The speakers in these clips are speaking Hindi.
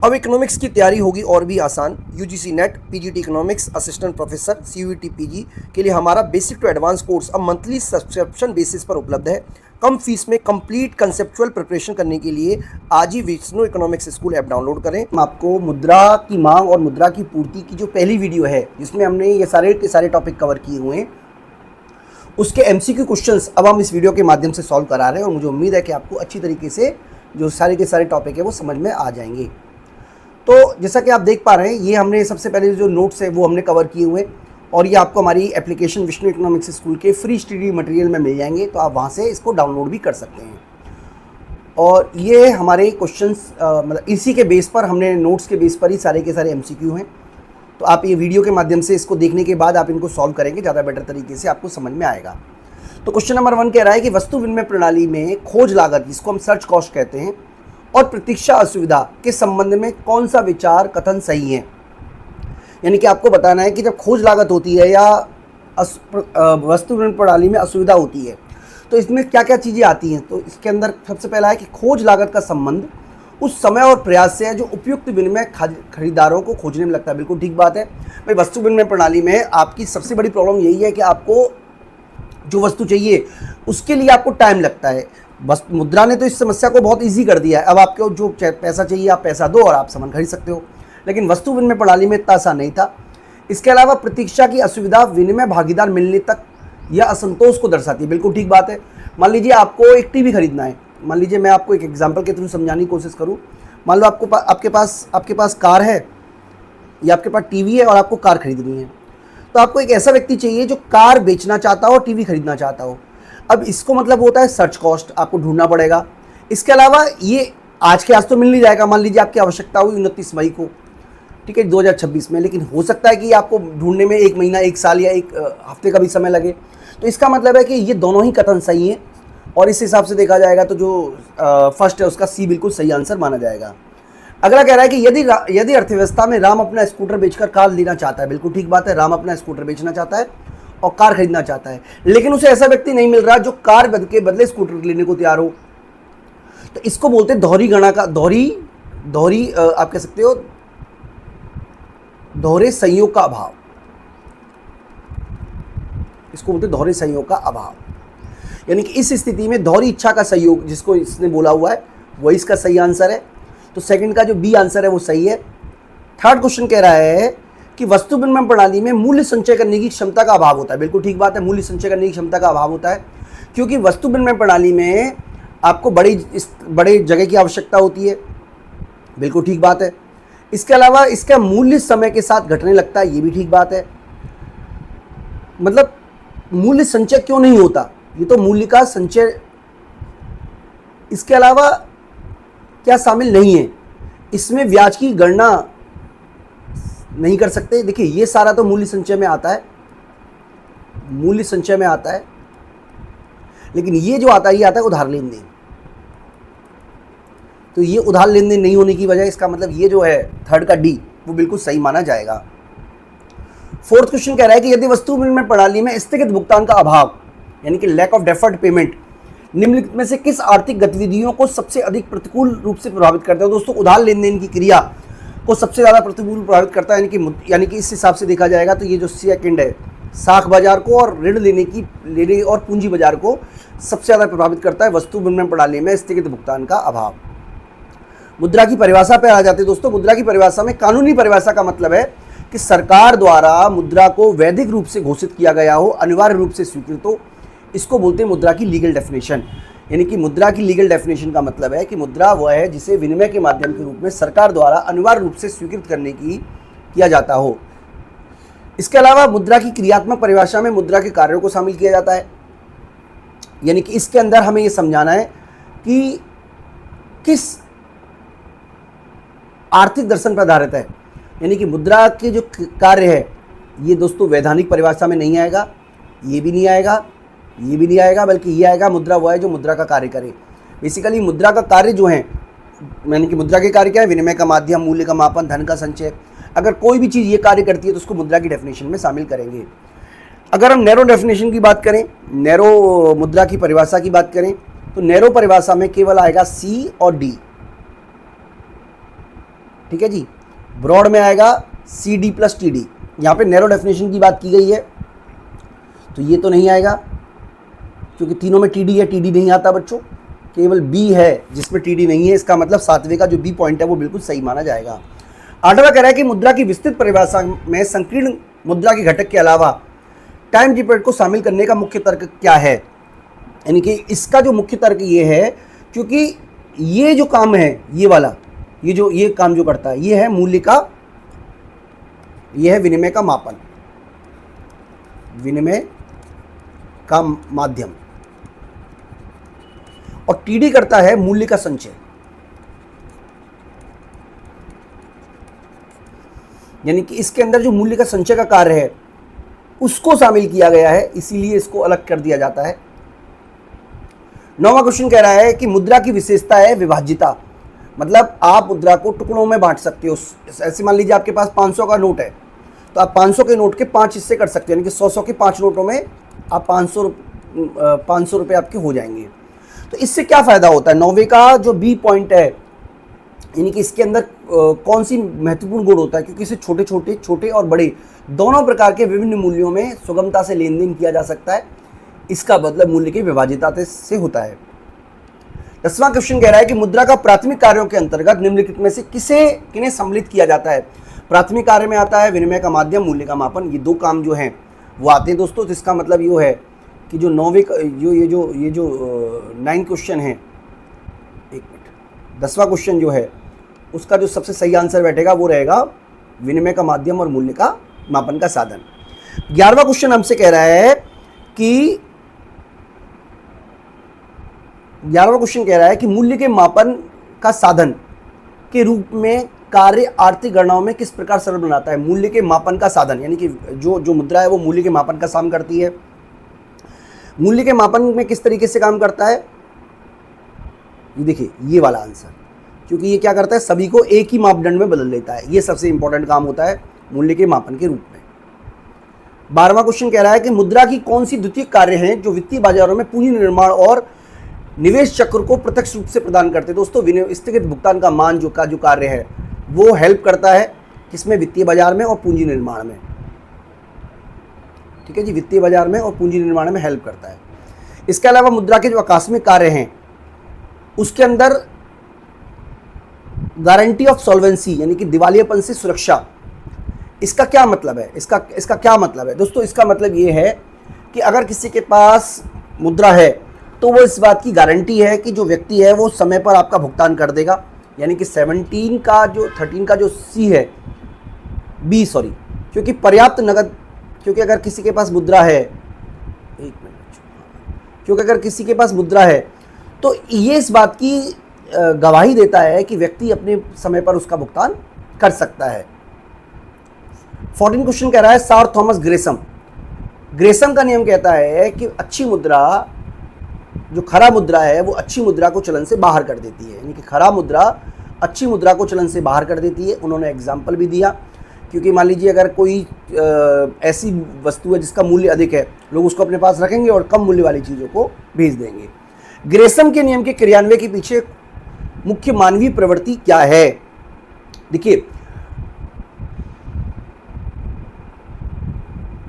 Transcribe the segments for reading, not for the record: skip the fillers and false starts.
अब इकोनॉमिक्स की तैयारी होगी और भी आसान। UGC NET PGT economics assistant professor CUET PG के लिए हमारा बेसिक टू एडवांस कोर्स अब मंथली सब्सक्रिप्शन बेसिस पर उपलब्ध है। कम फीस में कंप्लीट कंसेप्चुअल प्रिपरेशन करने के लिए आज ही Vishnu economics school app download करें। हम आपको मुद्रा की मांग और मुद्रा की पूर्ति की जो पहली वीडियो है जिसमें हमने ये सारे के सारे टॉपिक कवर किए हुए हैं, उसके एमसीक्यू क्वेश्चंस अब हम इस वीडियो के माध्यम से सॉल्व करा रहे हैं और मुझे उम्मीद है कि आपको अच्छी तरीके से जो सारे के सारे टॉपिक है वो समझ में आ जाएंगे। तो जैसा कि आप देख पा रहे हैं, ये हमने सबसे पहले जो नोट्स है वो हमने कवर किए हुए और ये आपको हमारी एप्लीकेशन विष्णु इकोनॉमिक्स स्कूल के फ्री स्टडी मटेरियल में मिल जाएंगे, तो आप वहाँ से इसको डाउनलोड भी कर सकते हैं। और ये हमारे क्वेश्चंस मतलब इसी के बेस पर हमने नोट्स के बेस पर ही सारे के सारे एमसीक्यू हैं, तो आप ये वीडियो के माध्यम से इसको देखने के बाद आप इनको सॉल्व करेंगे, ज़्यादा बेटर तरीके से आपको समझ में आएगा। तो क्वेश्चन नंबर 1 कह रहा है कि वस्तु विनिमय प्रणाली में खोज लागत, जिसको हम सर्च कॉस्ट कहते हैं, और प्रतीक्षा असुविधा के संबंध में कौन सा विचार कथन सही है। यानी कि आपको बताना है कि जब खोज लागत होती है या वस्तु विनिमय प्रणाली में असुविधा होती है तो इसमें क्या क्या चीज़ें आती हैं। तो इसके अंदर सबसे पहला है कि खोज लागत का संबंध उस समय और प्रयास से है जो उपयुक्त विनिमय खरीदारों को खोजने में लगता है। बिल्कुल ठीक बात है भाई, वस्तु विनिमय प्रणाली में आपकी सबसे बड़ी प्रॉब्लम यही है कि आपको जो वस्तु चाहिए उसके लिए आपको टाइम लगता है। बस मुद्रा ने तो इस समस्या को बहुत इजी कर दिया है। अब आपको जो पैसा चाहिए आप पैसा दो और आप सामान खरीद सकते हो, लेकिन वस्तु विनिमय प्रणाली में इतना आसान नहीं था। इसके अलावा प्रतीक्षा की असुविधा विनिमय भागीदार मिलने तक या असंतोष को दर्शाती है। बिल्कुल ठीक बात है। मान लीजिए आपको एक टीवी खरीदना है, मान लीजिए मैं आपको एक एग्जाम्पल के थ्रू समझाने की कोशिश करूँ। मान लो आपके पास कार है या आपके पास टीवी है और आपको कार खरीदनी है, तो आपको एक ऐसा व्यक्ति चाहिए जो कार बेचना चाहता हो और टीवी खरीदना चाहता हो। अब इसको मतलब होता है सर्च कॉस्ट, आपको ढूंढना पड़ेगा। इसके अलावा ये आज के आज तो मिल नहीं जाएगा। मान लीजिए आपकी आवश्यकता हुई 29 मई को, ठीक है, 2026 में, लेकिन हो सकता है कि आपको ढूंढने में 1 महीना, 1 साल या 1 हफ्ते का भी समय लगे। तो इसका मतलब है कि ये दोनों ही कथन सही हैं और इस हिसाब से देखा जाएगा तो जो फर्स्ट है उसका सी बिल्कुल सही आंसर माना जाएगा। अगला कह रहा है कि यदि अर्थव्यवस्था में राम अपना स्कूटर बेचकर कार लेना चाहता है। बिल्कुल ठीक बात है, राम अपना स्कूटर बेचना चाहता है और कार खरीदना चाहता है, लेकिन उसे ऐसा व्यक्ति नहीं मिल रहा जो कार के बदले स्कूटर लेने को तैयार हो। तो इसको बोलते हैं दोहरी गणना का दोहरी आप कह सकते हो दोहरे संयोग का अभाव। इसको बोलते हैं दोहरे संयोग का अभाव। यानी कि इस स्थिति में दोहरी इच्छा का संयोग जिसको इसने बोला हुआ है वही इसका सही आंसर है। तो सेकंड का जो बी आंसर है वो सही है। थर्ड क्वेश्चन कह रहा है कि वस्तु विनिमय प्रणाली में मूल्य संचय करने की क्षमता का अभाव होता है। बिल्कुल ठीक बात है, मूल्य संचय करने की क्षमता का अभाव होता है क्योंकि वस्तु विनिमय प्रणाली में आपको बड़े जगह की आवश्यकता होती है। बिल्कुल ठीक बात है। इसके अलावा इसका मूल्य समय के साथ घटने लगता है, ये भी ठीक बात है। मतलब मूल्य संचय क्यों नहीं होता, ये तो मूल्य का संचय। इसके अलावा क्या शामिल नहीं है, इसमें ब्याज की गणना नहीं कर सकते। देखिए ये सारा तो मूल्य संचय में आता है, मूल्य संचय में आता है, लेकिन ये जो आता है ये आता है उधार लेन देन। तो ये उधार लेन देन नहीं होने की वजह, इसका मतलब ये जो है थर्ड का डी वो बिल्कुल सही माना जाएगा। फोर्थ क्वेश्चन कह रहा है कि यदि वस्तु विनिमय प्रणाली में स्थगित भुगतान का अभाव यानी कि लैक ऑफ डेफर्ड पेमेंट निम्नलिखित में से किस आर्थिक गतिविधियों को सबसे अधिक प्रतिकूल रूप से प्रभावित करता है। दोस्तों उधार लेन देन की क्रिया को सबसे ज़्यादा प्रतिकूल प्रभावित करता है। यानी कि इस हिसाब से देखा जाएगा तो ये जो सेकंड है साख बाजार को और ऋण लेने और पूंजी बाजार को सबसे ज़्यादा प्रभावित करता है वस्तु विनिमय प्रणाली में स्थगित भुगतान का अभाव। मुद्रा की परिभाषा पर आ जाते हैं दोस्तों। मुद्रा की परिभाषा में कानूनी परिभाषा का मतलब है कि सरकार द्वारा मुद्रा को वैधिक रूप से घोषित किया गया हो, अनिवार्य रूप से स्वीकृत हो, इसको बोलते हैं मुद्रा की लीगल डेफिनेशन। यानी कि मुद्रा की लीगल डेफिनेशन का मतलब है कि मुद्रा वह है जिसे विनिमय के माध्यम के रूप में सरकार द्वारा अनिवार्य रूप से स्वीकृत करने की किया जाता हो। इसके अलावा मुद्रा की क्रियात्मक परिभाषा में मुद्रा के कार्यों को शामिल किया जाता है। यानी कि इसके अंदर हमें यह समझाना है कि किस आर्थिक दर्शन पर आधारित है। यानी कि मुद्रा के जो कार्य है ये दोस्तों वैधानिक परिभाषा में नहीं आएगा, ये भी नहीं आएगा, ये भी नहीं आएगा, बल्कि ये आएगा मुद्रा वह है जो मुद्रा का कार्य करे। बेसिकली मुद्रा का कार्य जो है, यानी कि मुद्रा के कार्य क्या है, विनिमय का माध्यम, मूल्य का मापन, धन का संचय। अगर कोई भी चीज़ ये कार्य करती है तो उसको मुद्रा की डेफिनेशन में शामिल करेंगे। अगर हम नैरो डेफिनेशन की बात करें, नैरो मुद्रा की परिभाषा की बात करें, तो नैरो परिभाषा में केवल आएगा सी और डी। ठीक है जी। ब्रॉड में आएगा C D plus T D. यहाँ पर नैरो डेफिनेशन की बात की गई है, तो ये तो नहीं आएगा क्योंकि तीनों में टी डी है, टी डी नहीं आता बच्चों, केवल बी है जिसमें टी डी नहीं है। इसका मतलब सातवें का जो बी पॉइंट है वो बिल्कुल सही माना जाएगा। आठवां कह रहा है कि मुद्रा की विस्तृत परिभाषा में संकीर्ण मुद्रा के घटक के अलावा टाइम डिपेंड को शामिल करने का मुख्य तर्क क्या है। यानी कि इसका जो मुख्य तर्क ये है, क्योंकि ये जो काम है ये वाला, ये काम जो करता है ये है मूल्य का, ये है विनिमय का मापन, विनिमय का माध्यम, और टीडी करता है मूल्य का संचय। यानी कि इसके अंदर जो मूल्य का संचय का कार्य है उसको शामिल किया गया है, इसीलिए इसको अलग कर दिया जाता है। 9वां क्वेश्चन कह रहा है कि मुद्रा की विशेषता है विभाज्यता, मतलब आप मुद्रा को टुकड़ों में बांट सकते हो। ऐसे मान लीजिए आपके पास 500 का नोट है, तो आप 500 के नोट के 5 हिस्से कर सकते हो, यानी कि 100 के 5 नोटों में आप 500 रुपये आपके हो जाएंगे। तो इससे क्या फ़ायदा होता है? 9वें का जो बी पॉइंट है, यानी कि इसके अंदर कौन सी महत्वपूर्ण गुण होता है, क्योंकि इसे छोटे और बड़े दोनों प्रकार के विभिन्न मूल्यों में सुगमता से लेन देन किया जा सकता है। इसका मतलब मूल्य की विभाज्यता से होता है। 10वां क्वेश्चन कह रहा है कि मुद्रा का प्राथमिक कार्यों के अंतर्गत निम्नलिखित में से किन्हें सम्मिलित किया जाता है। प्राथमिक कार्य में आता है विनिमय का माध्यम, मूल्य का मापन, ये दो काम जो हैं वो आते हैं दोस्तों। तो इसका मतलब ये है कि जो 9वें ये जो 9 क्वेश्चन है, एक मिनट, 10वां क्वेश्चन जो है उसका जो सबसे सही आंसर बैठेगा वो रहेगा विनिमय का माध्यम और मूल्य का मापन का साधन। 11वां क्वेश्चन हमसे कह रहा है कि 11वां क्वेश्चन कह रहा है कि मूल्य के मापन का साधन के रूप में कार्य आर्थिक गणनाओं में किस प्रकार सरल बनाता है। मूल्य के मापन का साधन, यानी कि जो मुद्रा है वो मूल्य के मापन का काम करती है। मूल्य के मापन में किस तरीके से काम करता है, ये देखिए ये वाला आंसर, क्योंकि ये क्या करता है, सभी को एक ही मापदंड में बदल देता है। ये सबसे इंपॉर्टेंट काम होता है मूल्य के मापन के रूप में। 12वां क्वेश्चन कह रहा है कि मुद्रा की कौन सी द्वितीयक कार्य हैं जो वित्तीय बाजारों में पूंजी निर्माण और निवेश चक्र को प्रत्यक्ष रूप से प्रदान करते हैं। दोस्तों स्थगित भुगतान का मान जो कार्य है वो हेल्प करता है किसमें, वित्तीय बाजार में और पूंजी निर्माण में। ठीक है जी, वित्तीय बाजार में और पूंजी निर्माण में हेल्प करता है। इसके अलावा मुद्रा के जो आकस्मिक कार्य हैं उसके अंदर गारंटी ऑफ सॉल्वेंसी, यानी कि दिवालियापन से सुरक्षा, इसका क्या मतलब है, इसका क्या मतलब है दोस्तों? इसका मतलब ये है कि अगर किसी के पास मुद्रा है तो वो इस बात की गारंटी है कि जो व्यक्ति है वो समय पर आपका भुगतान कर देगा। यानी कि 13 का जो सी है, बी सॉरी, क्योंकि पर्याप्त नगद, क्योंकि अगर किसी के पास मुद्रा है, एक मिनट, क्योंकि अगर किसी के पास मुद्रा है तो ये इस बात की गवाही देता है कि व्यक्ति अपने समय पर उसका भुगतान कर सकता है। 14 क्वेश्चन कह रहा है सर थॉमस ग्रेसम का नियम कहता है कि अच्छी मुद्रा, जो खराब मुद्रा है वो अच्छी मुद्रा को चलन से बाहर कर देती है। यानी कि खराब मुद्रा अच्छी मुद्रा को चलन से बाहर कर देती है। उन्होंने एग्जाम्पल भी दिया, क्योंकि मान लीजिए अगर कोई ऐसी वस्तु है जिसका मूल्य अधिक है, लोग उसको अपने पास रखेंगे और कम मूल्य वाली चीज़ों को भेज देंगे। ग्रेसम के नियम के क्रियान्वयन के पीछे मुख्य मानवीय प्रवृत्ति क्या है? देखिए,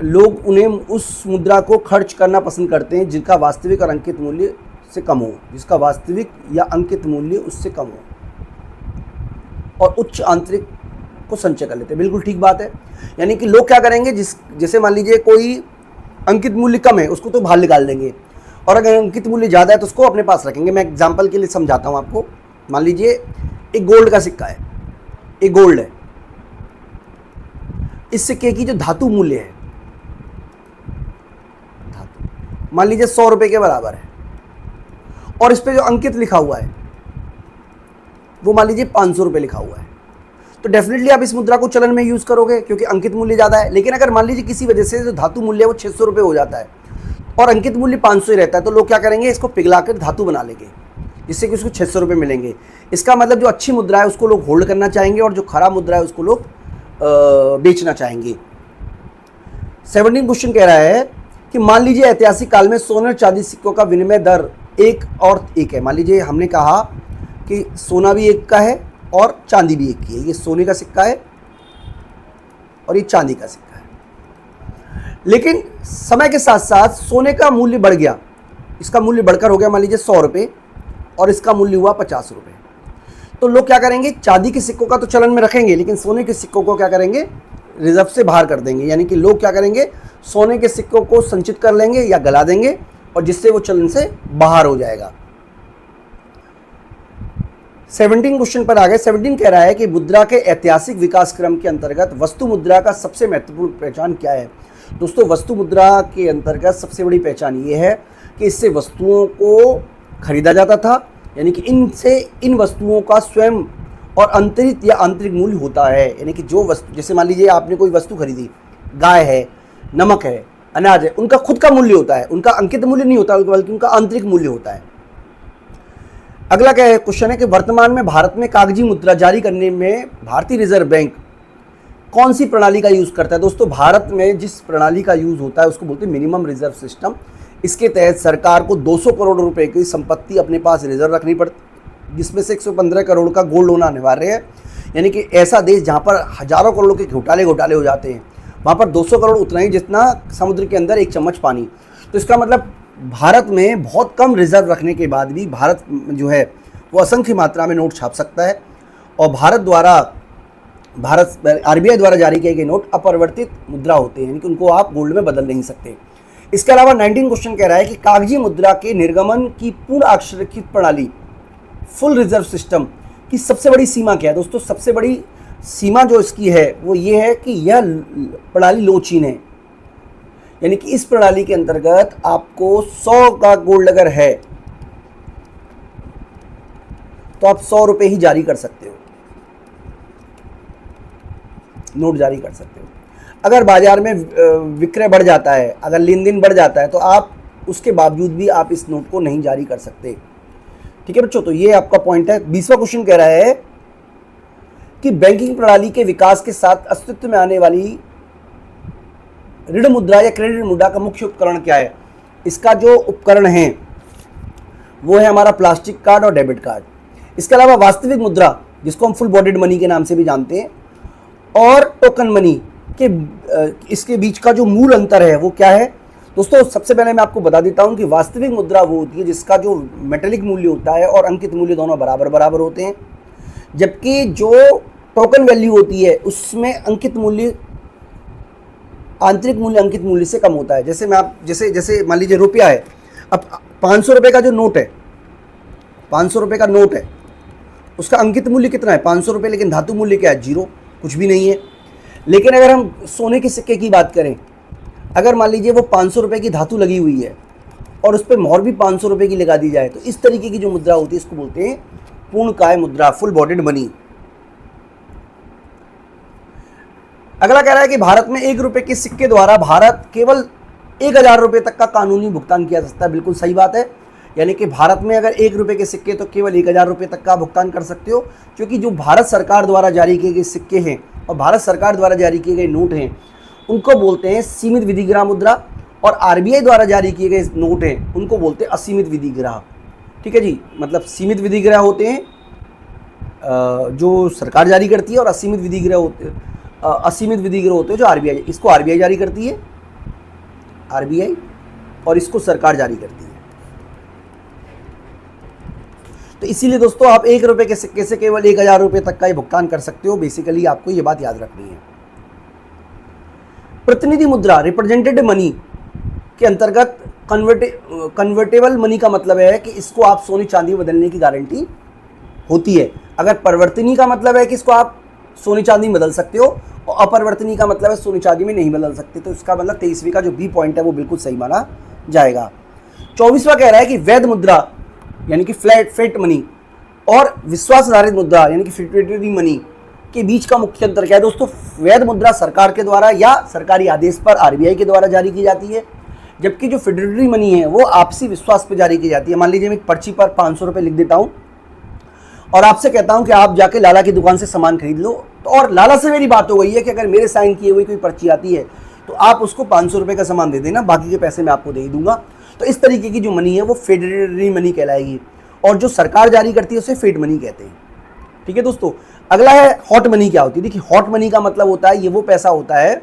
लोग उन्हें उस मुद्रा को खर्च करना पसंद करते हैं जिसका वास्तविक और अंकित मूल्य से कम हो, जिसका वास्तविक या अंकित मूल्य उससे कम हो, और उच्च आंतरिक को संचय कर लेते हैं। बिल्कुल ठीक बात है। यानी कि लोग क्या करेंगे, जैसे मान लीजिए कोई अंकित मूल्य कम है उसको तो बाहर निकाल देंगे, और अगर अंकित मूल्य ज़्यादा है तो उसको अपने पास रखेंगे। मैं एग्जाम्पल के लिए समझाता हूँ आपको। मान लीजिए एक गोल्ड का सिक्का है, एक गोल्ड है, इस सिक्के की जो धातु मूल्य है, मान लीजिए 100 रुपये के बराबर है, और इस पे जो अंकित लिखा हुआ है वो मान लीजिए 500 रुपये लिखा हुआ है, तो डेफिनेटली आप इस मुद्रा को चलन में यूज़ करोगे क्योंकि अंकित मूल्य ज़्यादा है। लेकिन अगर मान लीजिए किसी वजह से जो धातु मूल्य है वो 600 रुपये हो जाता है और अंकित मूल्य 500 ही रहता है, तो लोग क्या करेंगे, इसको पिघला कर धातु बना लेंगे, जिससे कि उसको 600 रुपये मिलेंगे। इसका मतलब जो अच्छी मुद्रा है उसको लोग होल्ड करना चाहेंगे और जो खराब मुद्रा है उसको लोग बेचना चाहेंगे। 17 क्वेश्चन कह रहा है कि मान लीजिए ऐतिहासिक काल में सोने और चांदी सिक्कों का विनिमय दर 1 और 1 है। मान लीजिए हमने कहा कि सोना भी 1 का है और चांदी भी एक की है। ये सोने का सिक्का है और ये चांदी का सिक्का है। लेकिन समय के साथ साथ सोने का मूल्य बढ़ गया, इसका मूल्य बढ़कर हो गया मान लीजिए 100 रुपये और इसका मूल्य हुआ 50 रुपये। तो लोग क्या करेंगे, चांदी के सिक्कों का तो चलन में रखेंगे, लेकिन सोने के सिक्कों को क्या करेंगे, रिजर्व से बाहर कर देंगे। यानी कि लोग क्या करेंगे, सोने के सिक्कों को संचित कर लेंगे या गला देंगे और जिससे वो चलन से बाहर हो जाएगा। 17 क्वेश्चन पर आ गए। 17 कह रहा है कि मुद्रा के ऐतिहासिक विकास क्रम के अंतर्गत वस्तु मुद्रा का सबसे महत्वपूर्ण पहचान क्या है। दोस्तों, वस्तु मुद्रा के अंतर्गत सबसे बड़ी पहचान ये है कि इससे वस्तुओं को खरीदा जाता था, यानी कि इनसे इन वस्तुओं का स्वयं और अंतरित या आंतरिक मूल्य होता है। यानी कि जो वस्तु, जैसे मान लीजिए आपने कोई वस्तु खरीदी, गाय है, नमक है, अनाज है, उनका खुद का मूल्य होता है, उनका अंकित मूल्य नहीं होता बल्कि उनका आंतरिक मूल्य होता है। अगला क्या है, क्वेश्चन है कि वर्तमान में भारत में कागजी मुद्रा जारी करने में भारतीय रिजर्व बैंक कौन सी प्रणाली का यूज़ करता है। दोस्तों, भारत में जिस प्रणाली का यूज़ होता है उसको बोलते हैं मिनिमम रिजर्व सिस्टम। इसके तहत सरकार को 200 करोड़ रुपए की संपत्ति अपने पास रिजर्व रखनी पड़ती, जिसमें से 115 करोड़ का गोल्ड होना अनिवार्य है। यानी कि ऐसा देश जहाँ पर हजारों करोड़ों के घोटाले हो जाते हैं, वहाँ पर 200 करोड़ उतना ही जितना समुद्र के अंदर एक चम्मच पानी। तो इसका मतलब भारत में बहुत कम रिजर्व रखने के बाद भी भारत जो है वो असंख्य मात्रा में नोट छाप सकता है। और आरबीआई द्वारा जारी किए गए नोट अपरिवर्तित मुद्रा होते हैं, यानी कि उनको आप गोल्ड में बदल नहीं सकते। इसके अलावा 19 क्वेश्चन कह रहा है कि कागजी मुद्रा के निर्गमन की पूर्ण अक्षरीकृत प्रणाली फुल रिजर्व सिस्टम की सबसे बड़ी सीमा क्या है। दोस्तों, सबसे बड़ी सीमा जो इसकी है वो ये है कि यह प्रणाली लोचीन है, यानी कि इस प्रणाली के अंतर्गत आपको 100 का गोल्ड अगर है तो आप 100 रुपये ही जारी कर सकते हो, नोट जारी कर सकते हो। अगर बाजार में विक्रय बढ़ जाता है, अगर लेन देन बढ़ जाता है, तो आप उसके बावजूद भी आप इस नोट को नहीं जारी कर सकते। ठीक है बच्चों, तो ये आपका पॉइंट है। 20वां क्वेश्चन कह रहा है कि बैंकिंग प्रणाली के विकास के साथ अस्तित्व में आने वाली ऋण मुद्रा या क्रेडिट मुद्रा का मुख्य उपकरण क्या है। इसका जो उपकरण है वो है हमारा प्लास्टिक कार्ड और डेबिट कार्ड। इसके अलावा वास्तविक मुद्रा, जिसको हम फुल बॉडीड मनी के नाम से भी जानते हैं, और टोकन मनी के इसके बीच का जो मूल अंतर है वो क्या है। दोस्तों, सबसे पहले मैं आपको बता देता हूं कि वास्तविक मुद्रा वो होती है जिसका जो मेटेलिक मूल्य होता है और अंकित मूल्य दोनों बराबर होते हैं, जबकि जो टोकन वैल्यू होती है उसमें अंकित मूल्य आंतरिक मूल्य अंकित मूल्य से कम होता है। जैसे मान लीजिए रुपया है, अब 500 रुपये का जो नोट है, 500 रुपये का नोट है, उसका अंकित मूल्य कितना है 500 रुपये, लेकिन धातु मूल्य क्या है 0, कुछ भी नहीं है। लेकिन अगर हम सोने के सिक्के की बात करें, अगर मान लीजिए वो 500 रुपये की धातु लगी हुई है और उस पर मोहर भी 500 रुपये की लगा दी जाए, तो इस तरीके की जो मुद्रा होती है इसको बोलते हैं पूर्णकाय मुद्रा, फुल बॉडीड मनी। अगला कह रहा है कि भारत में 1 रुपये के सिक्के द्वारा भारत केवल 1000 रुपये तक का कानूनी भुगतान किया जा सकता है। बिल्कुल सही बात है, यानी कि भारत में अगर 1 रुपये के सिक्के तो केवल 1000 रुपये तक का भुगतान कर सकते हो, क्योंकि जो भारत सरकार द्वारा जारी किए गए सिक्के हैं और भारत सरकार द्वारा जारी किए गए नोट हैं उनको बोलते हैं सीमित विधिग्राह मुद्रा, और आरबीआई द्वारा जारी किए गए नोट हैं उनको बोलते हैं असीमित विधिग्राह। ठीक है जी, मतलब सीमित विधिग्राह होते हैं जो सरकार जारी करती है, और असीमित विधिग्राह होते हैं जो आरबीआई, इसको आरबीआई जारी करती है, आरबीआई, और इसको सरकार जारी करती है। तो इसीलिए दोस्तों आप 1 रुपये के सिक्के से केवल 1000 रुपये तक का ही भुगतान कर सकते हो। बेसिकली आपको ये बात याद रखनी है। प्रतिनिधि मुद्रा रिप्रेजेंटेड मनी के अंतर्गत कन्वर्टेबल मनी का मतलब है कि इसको आप सोने चांदी में बदलने की गारंटी होती है। अगर परिवर्तनीय का मतलब है कि इसको आप सोने चांदी में बदल सकते हो, और अपरिवर्तनीय का मतलब है सोने चांदी में नहीं बदल सकते। तो इसका मतलब 23वीं का जो बी पॉइंट है वो बिल्कुल सही माना जाएगा। 24वां कह रहा है कि वैध मुद्रा यानी कि फिएट मनी और विश्वास आधारित मुद्रा यानी कि फिएट मनी के बीच का मुख्य अंतर क्या है। दोस्तों, वैध मुद्रा सरकार के द्वारा या सरकारी आदेश पर आरबीआई के द्वारा जारी की जाती है, जबकि जो फिएट मनी है वो आपसी विश्वास पर जारी की जाती है। मान लीजिए मैं एक पर्ची पर 500 रुपये लिख देता हूँ और आपसे कहता हूँ कि आप जाके लाला की दुकान से सामान खरीद लो, तो और लाला से मेरी बात हो गई है कि अगर मेरे साइन किए हुई कोई पर्ची आती है तो आप उसको 500 रुपये का सामान दे देना, बाकी के पैसे मैं आपको दे दूंगा। तो इस तरीके की जो मनी है वो फिएट मनी कहलाएगी, और जो सरकार जारी करती है उसे फिएट मनी कहते हैं। ठीक है दोस्तों। अगला है हॉट मनी क्या होती है। देखिए हॉट मनी का मतलब होता है, ये वो पैसा होता है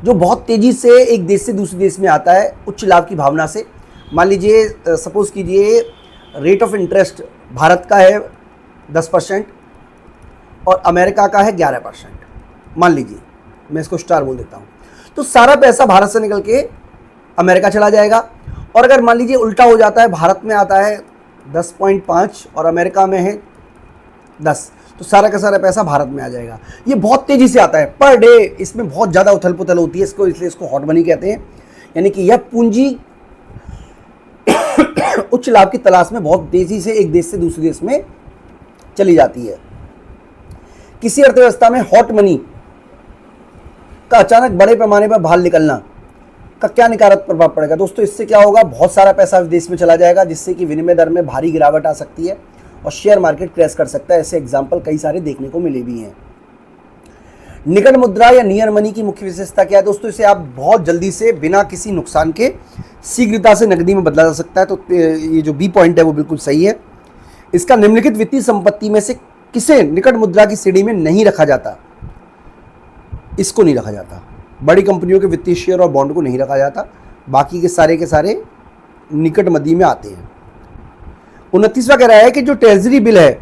जो बहुत तेजी से एक देश से दूसरे देश में आता है उच्च लाभ की भावना से। मान लीजिए सपोज कीजिए रेट ऑफ इंटरेस्ट भारत का है 10% और अमेरिका का है 11%। मान लीजिए मैं इसको स्टार बोल देता हूँ, तो सारा पैसा भारत से निकल के अमेरिका चला जाएगा। और अगर मान लीजिए उल्टा हो जाता है, भारत में आता है 10.5 और अमेरिका में है 10, तो सारा का सारा पैसा भारत में आ जाएगा। ये बहुत तेज़ी से आता है पर डे, इसमें बहुत ज़्यादा उथल पुथल होती है, इसलिए इसको हॉट मनी कहते हैं। यानी कि यह पूंजी उच्च लाभ की तलाश में बहुत तेज़ी से एक देश से दूसरे देश में चली जाती है। किसी अर्थव्यवस्था में हॉट मनी का अचानक बड़े पैमाने पर बाहर निकलना का क्या नकारात्मक प्रभाव पड़ेगा दोस्तों। इससे क्या होगा, बहुत सारा पैसा विदेश में चला जाएगा, जिससे कि विनिमय दर में भारी गिरावट आ सकती है और शेयर मार्केट क्रैश कर सकता है। ऐसे एग्जाम्पल कई सारे देखने को मिले भी हैं। निकट मुद्रा या नियर मनी की मुख्य विशेषता क्या है दोस्तों। इसे आप बहुत जल्दी से बिना किसी नुकसान के शीघ्रता से नकदी में बदला जा सकता है। तो ये जो बी पॉइंट है वो बिल्कुल सही है। इसका निम्नलिखित वित्तीय संपत्ति में से किसे निकट मुद्रा की श्रेणी में नहीं रखा जाता। इसको नहीं रखा जाता, बड़ी कंपनियों के वित्तीय शेयर और बॉन्ड को नहीं रखा जाता, बाकी के सारे निकट मध्य में आते हैं। 29वां कह रहा है कि जो ट्रेजरी बिल है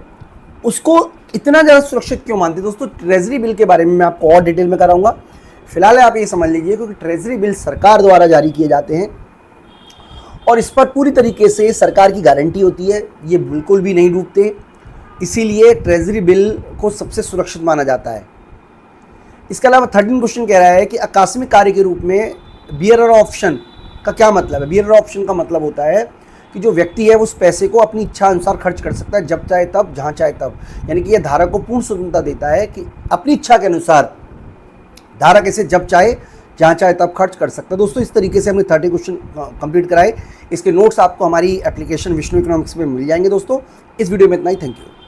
उसको इतना ज़्यादा सुरक्षित क्यों मानते हैं दोस्तों। ट्रेजरी बिल के बारे में मैं आपको और डिटेल में कराऊंगा। फिलहाल आप ये समझ लीजिए क्योंकि ट्रेजरी बिल सरकार द्वारा जारी किए जाते हैं और इस पर पूरी तरीके से सरकार की गारंटी होती है, ये बिल्कुल भी नहीं डूबते, इसीलिए ट्रेजरी बिल को सबसे सुरक्षित माना जाता है। इसके अलावा 13 क्वेश्चन कह रहा है कि आकस्मिक कार्य के रूप में बियरर ऑप्शन का क्या मतलब है। बियरर ऑप्शन का मतलब होता है कि जो व्यक्ति है उस पैसे को अपनी इच्छा अनुसार खर्च कर सकता है, जब चाहे तब, जहाँ चाहे तब। यानी कि यह धारक को पूर्ण स्वतंत्रता देता है कि अपनी इच्छा के अनुसार धारक इसे जब चाहे जहाँ चाहे तब खर्च कर सकता है। दोस्तों इस तरीके से हमने 30 क्वेश्चन कंप्लीट कराए। इसके नोट्स आपको हमारी एप्लीकेशन विष्णु इकोनॉमिक्स में मिल जाएंगे। दोस्तों इस वीडियो में इतना ही, थैंक यू।